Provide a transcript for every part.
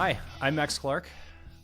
Hi, I'm Max Clark.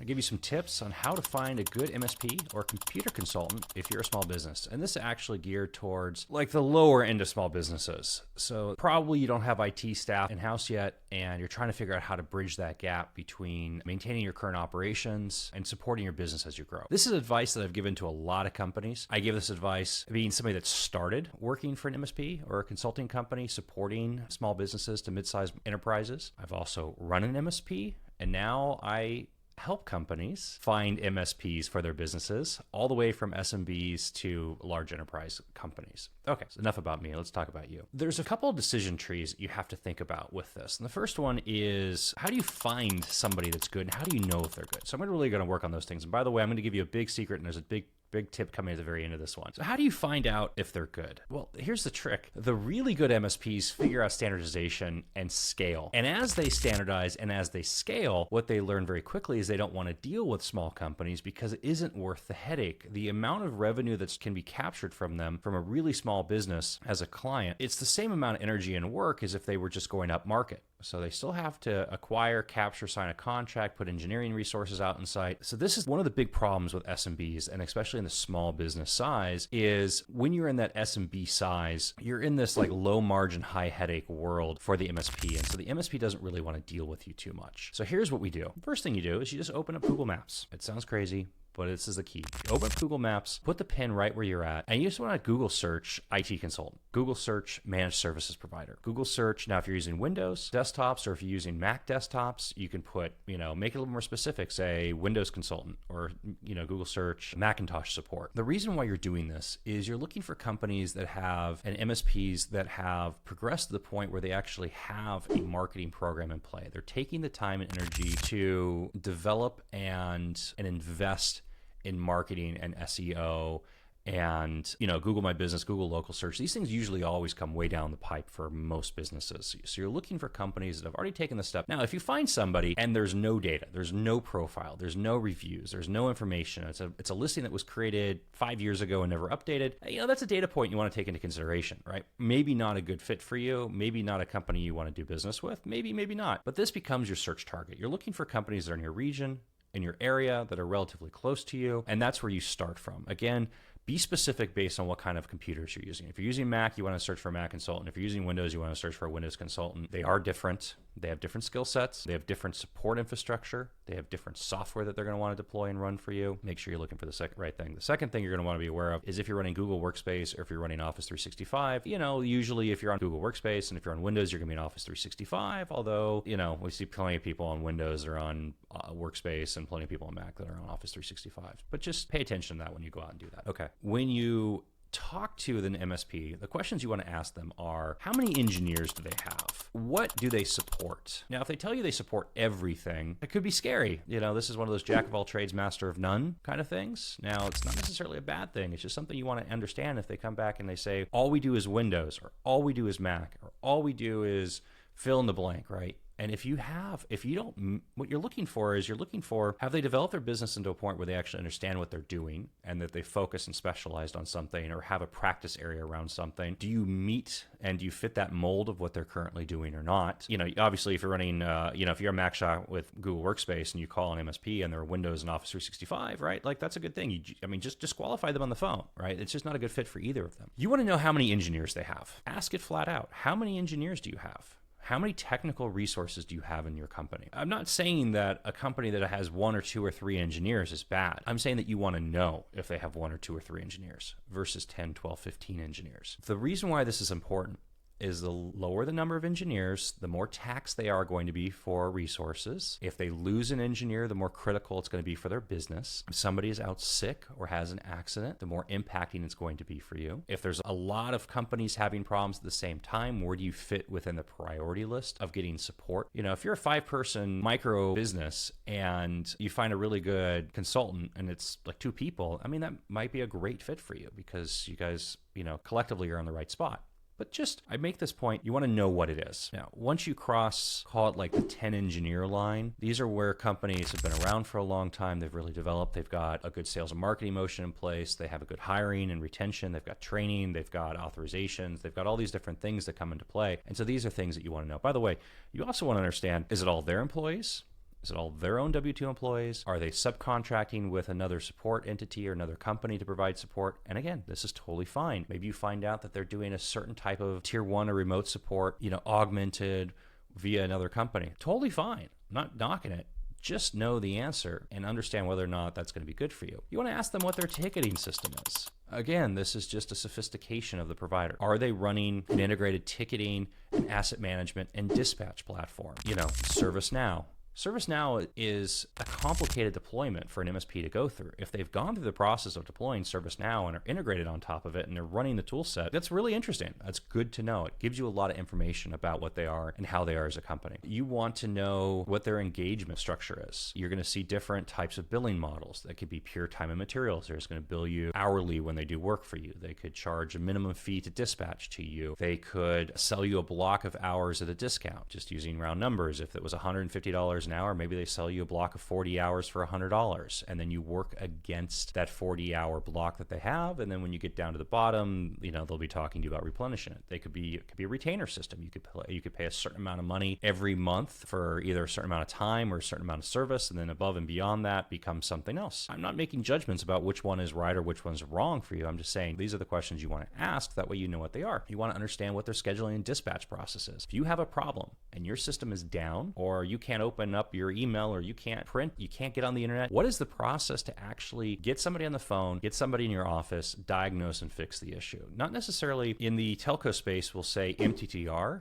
I give you some tips on how to find a good MSP or computer consultant if you're a small business. And this is actually geared towards like the lower end of small businesses. So probably you don't have IT staff in-house yet, and you're trying to figure out how to bridge that gap between maintaining your current operations and supporting your business as you grow. This is advice that I've given to a lot of companies. I give this advice being somebody that started working for an MSP or a consulting company supporting small businesses to mid-sized enterprises. I've also run an MSP, and now I help companies find MSPs for their businesses, all the way from SMBs to large enterprise companies. Okay, so enough about me. Let's talk about you. There's a couple of decision trees that you have to think about with this. And the first one is, how do you find somebody that's good, and how do you know if they're good? So I'm really going to work on those things. And by the way, I'm going to give you a big secret, and there's a big tip coming at the very end of this one. So how do you find out if they're good? Well, here's the trick. The really good MSPs figure out standardization and scale. And as they standardize and as they scale, what they learn very quickly is they don't want to deal with small companies because it isn't worth the headache. The amount of revenue that can be captured from them from a really small business as a client, it's the same amount of energy and work as if they were just going up market. So they still have to acquire, capture, sign a contract, put engineering resources out in site. So this is one of the big problems with SMBs, and especially in the small business size, is when you're in that SMB size, you're in this like low margin, high headache world for the MSP. And so the MSP doesn't really want to deal with you too much. So here's what we do. First thing you do is you just open up Google Maps. It sounds crazy, but this is the key. You open up Google Maps, put the pin right where you're at, and you just want to Google search IT consultant, Google search managed services provider, Google search. Now, if you're using Windows desktops or if you're using Mac desktops, you can put, make it a little more specific, say Windows consultant, or, Google search Macintosh support. The reason why you're doing this is you're looking for companies that have, and MSPs that have progressed to the point where they actually have a marketing program in play. They're taking the time and energy to develop and invest in marketing and SEO and, Google My Business, Google Local Search. These things usually always come way down the pipe for most businesses. So you're looking for companies that have already taken the step. Now, if you find somebody and there's no data, there's no profile, there's no reviews, there's no information, it's a listing that was created 5 years ago and never updated, that's a data point you want to take into consideration, right? Maybe not a good fit for you, maybe not a company you want to do business with, maybe not. But this becomes your search target. You're looking for companies that are in your region, in your area, that are relatively close to you, and that's where you start from. Again, be specific based on what kind of computers you're using. If you're using Mac, you want to search for a Mac consultant. If you're using Windows, you want to search for a Windows consultant. They are different. They have different skill sets. They have different support infrastructure. They have different software that they're going to want to deploy and run for you. Make sure you're looking for the right thing. The second thing you're going to want to be aware of is if you're running Google Workspace or if you're running Office 365. Usually if you're on Google Workspace and if you're on Windows, you're going to be in Office 365. Although, we see plenty of people on Windows that are on Workspace and plenty of people on Mac that are on Office 365. But just pay attention to that when you go out and do that. Okay. When you talk to an MSP, the questions you want to ask them are, how many engineers do they have? What do they support? Now, if they tell you they support everything, it could be scary. This is one of those jack of all trades, master of none kind of things. Now, it's not necessarily a bad thing. It's just something you want to understand if they come back and they say, all we do is Windows, or all we do is Mac, or all we do is fill in the blank, right? And if you don't, what you're looking for, have they developed their business into a point where they actually understand what they're doing and that they focus and specialized on something or have a practice area around something? Do you meet and do you fit that mold of what they're currently doing or not? Obviously if you're running, if you're a Mac shop with Google Workspace and you call an MSP and they're Windows and Office 365, right? Like that's a good thing. Just disqualify them on the phone, right? It's just not a good fit for either of them. You want to know how many engineers they have. Ask it flat out. How many engineers do you have? How many technical resources do you have in your company? I'm not saying that a company that has 1 or 2 or 3 engineers is bad. I'm saying that you want to know if they have 1 or 2 or 3 engineers versus 10, 12, 15 engineers. The reason why this is important is the lower the number of engineers, the more taxed they are going to be for resources. If they lose an engineer, the more critical it's going to be for their business. If somebody is out sick or has an accident, the more impacting it's going to be for you. If there's a lot of companies having problems at the same time, where do you fit within the priority list of getting support? If you're a 5-person micro business and you find a really good consultant and it's like 2 people, that might be a great fit for you because you guys, collectively are in the right spot. But I make this point, you want to know what it is. Now, once you cross, call it like the 10 engineer line, these are where companies have been around for a long time. They've really developed. They've got a good sales and marketing motion in place. They have a good hiring and retention. They've got training. They've got authorizations. They've got all these different things that come into play. And so these are things that you want to know. By the way, you also want to understand, is it all their employees? Is it all their own W-2 employees? Are they subcontracting with another support entity or another company to provide support? And again, this is totally fine. Maybe you find out that they're doing a certain type of tier 1 or remote support, augmented via another company. Totally fine. I'm not knocking it. Just know the answer and understand whether or not that's going to be good for you. You want to ask them what their ticketing system is. Again, this is just a sophistication of the provider. Are they running an integrated ticketing and asset management and dispatch platform? ServiceNow. ServiceNow is a complicated deployment for an MSP to go through. If they've gone through the process of deploying ServiceNow and are integrated on top of it and they're running the tool set, that's really interesting. That's good to know. It gives you a lot of information about what they are and how they are as a company. You want to know what their engagement structure is. You're going to see different types of billing models. That could be pure time and materials. They're just going to bill you hourly when they do work for you. They could charge a minimum fee to dispatch to you. They could sell you a block of hours at a discount, just using round numbers. If it was $150 an hour, maybe they sell you a block of 40 hours for $100, and then you work against that 40-hour block that they have, and then when you get down to the bottom, they'll be talking to you about replenishing it. It could be a retainer system. You could pay a certain amount of money every month for either a certain amount of time or a certain amount of service, and then above and beyond that becomes something else. I'm not making judgments about which one is right or which one's wrong for you. I'm just saying these are the questions you want to ask. That way you know what they are. You want to understand what their scheduling and dispatch process is. If you have a problem and your system is down, or you can't open up your email, or you can't print, you can't get on the internet, what is the process to actually get somebody on the phone, get somebody in your office, diagnose and fix the issue? Not necessarily in the telco space, we'll say MTTR.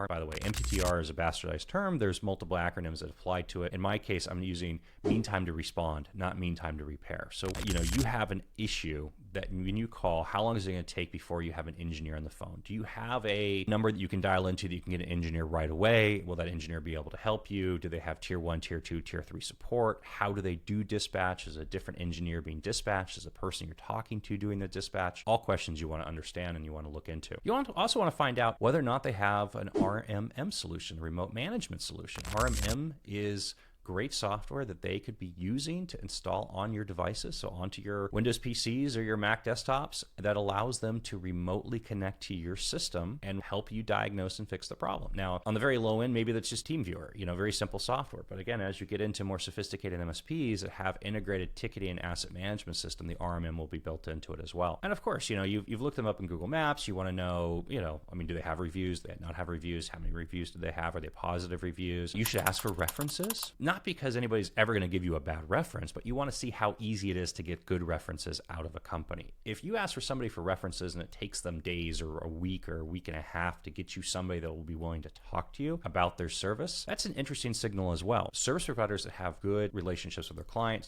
By the way, MTTR is a bastardized term. There's multiple acronyms that apply to it. In my case, I'm using mean time to respond, not mean time to repair. So, you have an issue that when you call, how long is it going to take before you have an engineer on the phone? Do you have a number that you can dial into that you can get an engineer right away? Will that engineer be able to help you? Do they have tier 1, tier 2, tier 3 support? How do they do dispatch? Is a different engineer being dispatched? Is the person you're talking to doing the dispatch? All questions you want to understand and you want to look into. You also want to find out whether or not they have an RMM solution, a remote management solution. RMM is great software that they could be using to install on your devices, so onto your Windows PCs or your Mac desktops, that allows them to remotely connect to your system and help you diagnose and fix the problem. Now, on the very low end, maybe that's just TeamViewer, very simple software. But again, as you get into more sophisticated MSPs that have integrated ticketing and asset management system, the RMM will be built into it as well. And of course, you've looked them up in Google Maps. You want to know, do they have reviews? Do they not have reviews? How many reviews do they have? Are they positive reviews? You should ask for references. Not because anybody's ever going to give you a bad reference, but you want to see how easy it is to get good references out of a company. If you ask for somebody for references and it takes them days or a week and a half to get you somebody that will be willing to talk to you about their service, that's an interesting signal as well. Service providers that have good relationships with their clients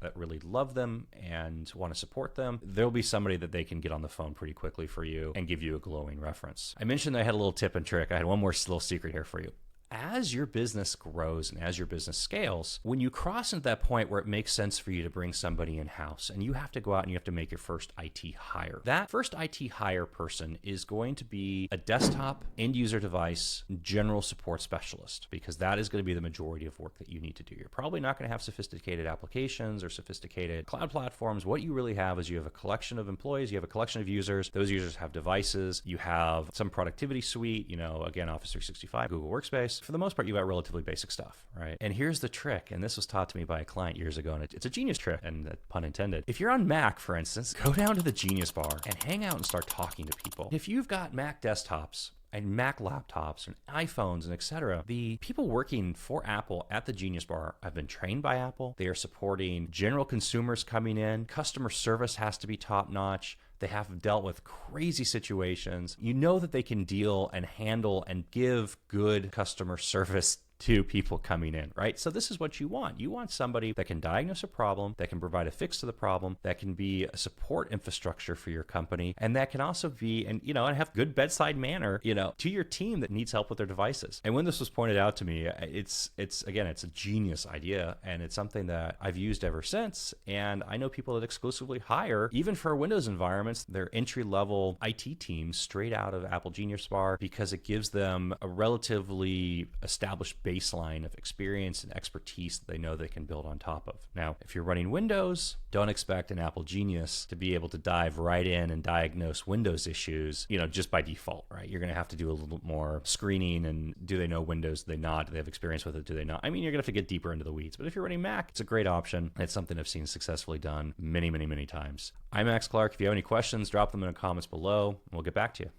that really love them and want to support them, there'll be somebody that they can get on the phone pretty quickly for you and give you a glowing reference. I mentioned I had a little tip and trick. I had one more little secret here for you. As your business grows and as your business scales, when you cross into that point where it makes sense for you to bring somebody in-house and you have to go out and you have to make your first IT hire, that first IT hire person is going to be a desktop, end-user device, general support specialist, because that is going to be the majority of work that you need to do. You're probably not going to have sophisticated applications or sophisticated cloud platforms. What you really have is you have a collection of employees, you have a collection of users. Those users have devices. You have some productivity suite, again, Office 365, Google Workspace. For the most part, you got relatively basic stuff, right? And here's the trick, and this was taught to me by a client years ago, and it's a genius trick, and pun intended. If you're on Mac, for instance, go down to the Genius Bar and hang out and start talking to people. If you've got Mac desktops and Mac laptops and iPhones and etc., the people working for Apple at the Genius Bar have been trained by Apple. They are supporting general consumers coming in. Customer service has to be top-notch. They have dealt with crazy situations. You know that they can deal and handle and give good customer service to people coming in, right? So this is what you want. You want somebody that can diagnose a problem, that can provide a fix to the problem, that can be a support infrastructure for your company, and that can also be, and have good bedside manner, to your team that needs help with their devices. And when this was pointed out to me, it's a genius idea, and it's something that I've used ever since. And I know people that exclusively hire, even for Windows environments, their entry-level IT teams straight out of Apple Genius Bar, because it gives them a relatively established base baseline of experience and expertise that they know they can build on top of. Now, if you're running Windows, don't expect an Apple genius to be able to dive right in and diagnose Windows issues, just by default, right? You're going to have to do a little more screening, and do they know Windows? Do they not? Do they have experience with it? Do they not? I mean, you're going to have to get deeper into the weeds, but if you're running Mac, it's a great option. It's something I've seen successfully done many, many, many times. I'm Max Clark. If you have any questions, drop them in the comments below, and we'll get back to you.